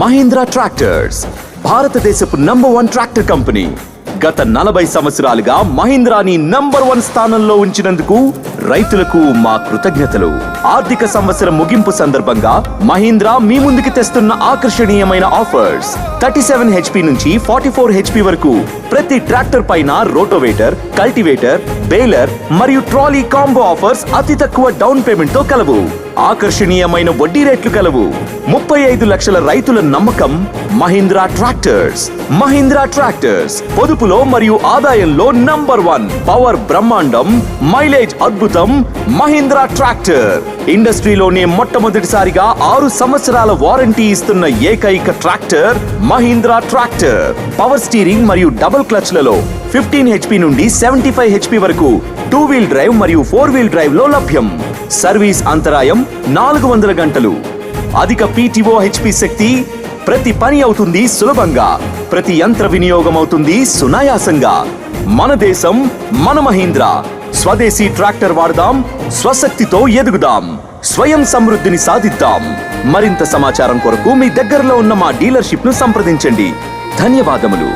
Mahindra tractors భారతదేశపు number 1 tractor company. గత 40 సంవత్సరాలుగా మహీంద్రాని నంబర్ 1 స్థానంలో ఉంచినందుకు రైతులకు మా కృతజ్ఞతలు. ఆర్థిక సంవత్సరం ముగింపు సందర్భంగా మహీంద్రా మీ ముందుకు తెస్తున్న ఆకర్షణీయమైన ఆఫర్స్. 37 HP నుంచి 44 HP వరకు ప్రతి ట్రాక్టర్ పైన రోటోవేటర్, కల్టివేటర్, బేలర్ మరియు ట్రాలీ కాంబో ఆఫర్స్ అతి తక్కువ డౌన్ పేమెంట్ తో కలవు. ఆకర్షణీయమైన వడ్డీ రేట్లు కలవు. 35 లక్షల రైతుల నమ్మకం మహీంద్రా ట్రాక్టర్స్. మహీంద్రా ట్రాక్టర్స్ పొదుపులో మరియు ఆదాయంలో నంబర్ 1. పవర్ బ్రహ్మాండం, మైలేజ్ అద్భుతం. మహీంద్రా ట్రాక్టర్ ఇండస్ట్రీలోనే మొట్టమొదటిసారిగా 6 సంవత్సరాల వారంటీ ఇస్తున్న ఏకైక tractor Mahindra tractor. Power steering మరియు డబుల్ క్లచ్లలో 15 HP నుండి 75 HP వరకు 2 వీల్ డ్రైవ్ మరియు 4 వీల్ డ్రైవ్ లో లభ్యం. సర్వీస్ అంతరాయం 400 గంటలు. అధిక PTO HP శక్తి. ప్రతి పని అవుతుంది సులభంగా. ప్రతి యంత్ర వినియోగం అవుతుంది సునాయాసంగా. మన దేశం, మన మహీంద్రా. స్వదేశీ ట్రాక్టర్ వాడదాం, స్వశక్తితో ఎదుగుదాం, స్వయం సమృద్ధిని సాధిద్దాం. మరింత సమాచారం కొరకు మీ దగ్గరలో ఉన్న మా డీలర్షిప్ ను సంప్రదించండి. ధన్యవాదములు.